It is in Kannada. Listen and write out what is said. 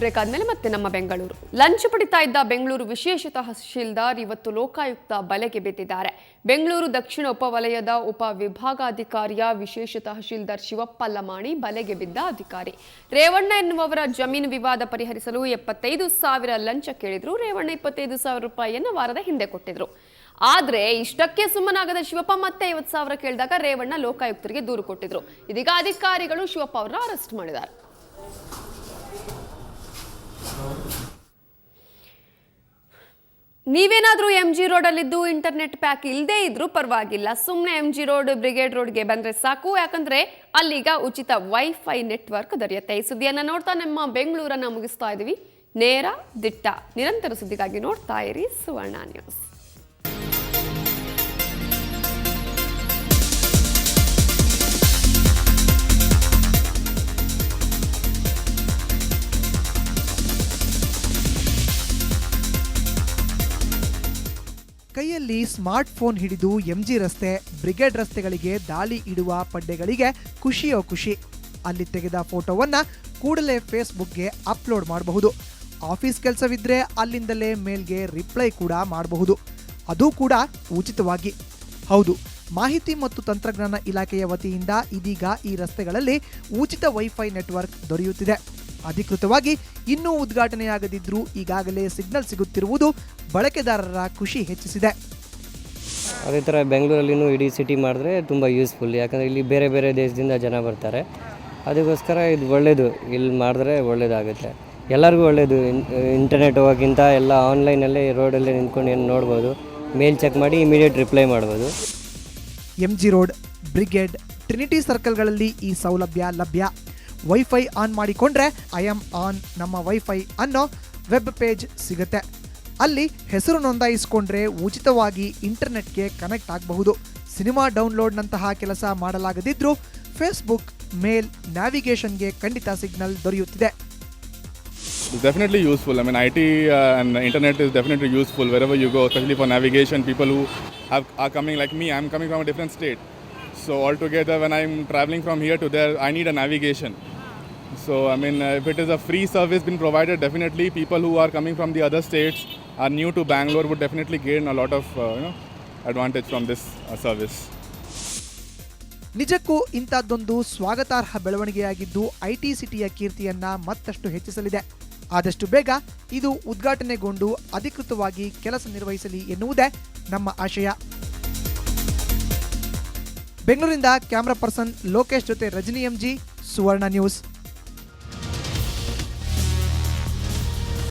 ಬ್ರೇಕ್ ಆದ್ಮೇಲೆ ಮತ್ತೆ ನಮ್ಮ ಬೆಂಗಳೂರು ಲಂಚ್ ಪಡಿತಾ ಇದ್ದ ಬೆಂಗಳೂರು ವಿಶೇಷ ತಹಶೀಲ್ದಾರ್ ಇವತ್ತು ಲೋಕಾಯುಕ್ತ ಬಲೆಗೆ ಬಿದ್ದಿದ್ದಾರೆ. ಬೆಂಗಳೂರು ದಕ್ಷಿಣ ಉಪವಲಯದ ಉಪ ವಿಭಾಗಾಧಿಕಾರಿಯ ವಿಶೇಷ ತಹಶೀಲ್ದಾರ್ ಶಿವಪ್ಪ ಲಮಾಣಿ ಬಲೆಗೆ ಬಿದ್ದ ಅಧಿಕಾರಿ. ರೇವಣ್ಣ ಎನ್ನುವವರ ಜಮೀನು ವಿವಾದ ಪರಿಹರಿಸಲು 75,000 ಲಂಚ ಕೇಳಿದ್ರು. ರೇವಣ್ಣ 25,000 ರೂಪಾಯಿಯನ್ನು ವಾರದ ಹಿಂದೆ ಕೊಟ್ಟಿದ್ರು. ಆದ್ರೆ ಇಷ್ಟಕ್ಕೆ ಸುಮ್ಮನಾಗದ ಶಿವಪ್ಪ ಮತ್ತೆ 50,000 ಕೇಳಿದಾಗ ರೇವಣ್ಣ ಲೋಕಾಯುಕ್ತರಿಗೆ ದೂರು ಕೊಟ್ಟಿದ್ರು. ಇದೀಗ ಅಧಿಕಾರಿಗಳು ಶಿವಪ್ಪ ಅವರನ್ನ ಅರೆಸ್ಟ್ ಮಾಡಿದ್ದಾರೆ. ನೀವೇನಾದ್ರೂ MG ರೋಡ್ ಅಲ್ಲಿದ್ದು ಇಂಟರ್ನೆಟ್ ಪ್ಯಾಕ್ ಇಲ್ಲದೆ ಇದ್ರೂ ಪರವಾಗಿಲ್ಲ, ಸುಮ್ಮನೆ MG ರೋಡ್ ಬ್ರಿಗೇಡ್ ರೋಡ್ಗೆ ಬಂದ್ರೆ ಸಾಕು. ಯಾಕಂದ್ರೆ ಅಲ್ಲಿಗ ಉಚಿತ ವೈಫೈ ನೆಟ್ವರ್ಕ್ ದೊರೆಯುತ್ತೆ. ಈ ಸುದ್ದಿಯನ್ನ ನೋಡ್ತಾ ನಮ್ಮ ಬೆಂಗಳೂರನ್ನ ಮುಗಿಸ್ತಾ ಇದೀವಿ. ನೇರ ದಿಟ್ಟ ನಿರಂತರ ಸುದ್ದಿಗಾಗಿ ನೋಡ್ತಾ ಇರಿ ಸುವರ್ಣ ನ್ಯೂಸ್. ಕೈಯಲ್ಲಿ ಸ್ಮಾರ್ಟ್ ಫೋನ್ ಹಿಡಿದು MG ರಸ್ತೆ, ಬ್ರಿಗೇಡ್ ರಸ್ತೆಗಳಿಗೆ ದಾಳಿ ಇಡುವ ಪಡ್ಡೆಗಳಿಗೆ ಖುಷಿಯೋ ಖುಷಿ. ಅಲ್ಲಿ ತೆಗೆದ ಫೋಟೋವನ್ನ ಕೂಡಲೇ ಫೇಸ್ಬುಕ್ಗೆ ಅಪ್ಲೋಡ್ ಮಾಡಬಹುದು. ಆಫೀಸ್ ಕೆಲಸವಿದ್ರೆ ಅಲ್ಲಿಂದಲೇ ಮೇಲ್ಗೆ ರಿಪ್ಲೈ ಕೂಡ ಮಾಡಬಹುದು, ಅದು ಕೂಡ ಉಚಿತವಾಗಿ. ಹೌದು, ಮಾಹಿತಿ ಮತ್ತು ತಂತ್ರಜ್ಞಾನ ಇಲಾಖೆಯ ವತಿಯಿಂದ ಇದೀಗ ಈ ರಸ್ತೆಗಳಲ್ಲಿ ಉಚಿತ ವೈಫೈ ನೆಟ್ವರ್ಕ್ ದೊರೆಯುತ್ತಿದೆ. ಅಧಿಕೃತವಾಗಿ ಇನ್ನೂ ಉದ್ಘಾಟನೆಯಾಗದಿದ್ರೂ ಈಗಾಗಲೇ ಸಿಗ್ನಲ್ ಸಿಗುತ್ತಿರುವುದು ಬಳಕೆದಾರರ ಖುಷಿ ಹೆಚ್ಚಿಸಿದೆ. ಅದೇ ಥರ ಬೆಂಗಳೂರಲ್ಲಿನೂ ಇಡೀ ಸಿಟಿ ಮಾಡಿದ್ರೆ ತುಂಬ ಯೂಸ್ಫುಲ್. ಯಾಕಂದರೆ ಇಲ್ಲಿ ಬೇರೆ ಬೇರೆ ದೇಶದಿಂದ ಜನ ಬರ್ತಾರೆ, ಅದಕ್ಕೋಸ್ಕರ ಇದು ಒಳ್ಳೆಯದು. ಇಲ್ಲಿ ಮಾಡಿದ್ರೆ ಒಳ್ಳೆಯದಾಗುತ್ತೆ, ಎಲ್ಲರಿಗೂ ಒಳ್ಳೆಯದು. ಇಂಟರ್ನೆಟ್ ಹೋಗೋಕ್ಕಿಂತ ಎಲ್ಲ ಆನ್ಲೈನಲ್ಲೇ ರೋಡಲ್ಲೇ ನಿಂತ್ಕೊಂಡು ಏನು ನೋಡ್ಬೋದು, ಮೇಲ್ ಚೆಕ್ ಮಾಡಿ ಇಮಿಡಿಯೇಟ್ ರಿಪ್ಲೈ ಮಾಡ್ಬೋದು. MG ರೋಡ್, ಬ್ರಿಗೇಡ್, ಟ್ರಿನಿಟಿ ಸರ್ಕಲ್ಗಳಲ್ಲಿ ಈ ಸೌಲಭ್ಯ ಲಭ್ಯ. ವೈಫೈ ಆನ್ ಮಾಡಿಕೊಂಡ್ರೆ ಐ ಆಮ್ ಆನ್ ನಮ್ಮ ವೈಫೈ ಅನ್ನೋ ವೆಬ್ ಪೇಜ್ ಸಿಗುತ್ತೆ. ಅಲ್ಲಿ ಹೆಸರು ನೋಂದಾಯಿಸಿಕೊಂಡ್ರೆ ಉಚಿತವಾಗಿ ಇಂಟರ್ನೆಟ್ಗೆ ಕನೆಕ್ಟ್ ಆಗಬಹುದು. ಸಿನಿಮಾ ಡೌನ್ಲೋಡ್ನಂತಹ ಕೆಲಸ ಮಾಡಲಾಗದಿದ್ರೂ ಫೇಸ್ಬುಕ್, ಮೇಲ್, ನ್ಯಾವಿಗೇಷನ್ಗೆ ಖಂಡಿತ ಸಿಗ್ನಲ್ ದೊರೆಯುತ್ತಿದೆ. It's definitely useful. I mean, IT and internet is definitely useful wherever you go, especially for navigation. People who are coming like me, I'm coming from a different state. So altogether, when I'm traveling from here to there, I need a navigation. So, I mean, if it is a free service being provided, definitely people who are coming from the other states, are new to Bangalore, would definitely gain a lot of advantage from this service. ನಿಜಕ್ಕೂ ಇಂಥದ್ದೊಂದು ಸ್ವಾಗತಾರ್ಹ ಬೆಳವಣಿಗೆಯಾಗಿದ್ದು IT ಸಿಟಿಯ ಕೀರ್ತಿಯನ್ನ ಮತ್ತಷ್ಟು ಹೆಚ್ಚಿಸಲಿದೆ. ಆದಷ್ಟು ಬೇಗ ಇದು ಉದ್ಘಾಟನೆಗೊಂಡು ಅಧಿಕೃತವಾಗಿ ಕೆಲಸ ನಿರ್ವಹಿಸಲಿ ಎನ್ನುವುದೇ ನಮ್ಮ ಆಶಯ. ಬೆಂಗಳೂರಿಂದ ಕ್ಯಾಮರಾ ಪರ್ಸನ್ ಲೋಕೇಶ್ ಜೊತೆ ರಜನಿ MG, ಸುವರ್ಣ ನ್ಯೂಸ್.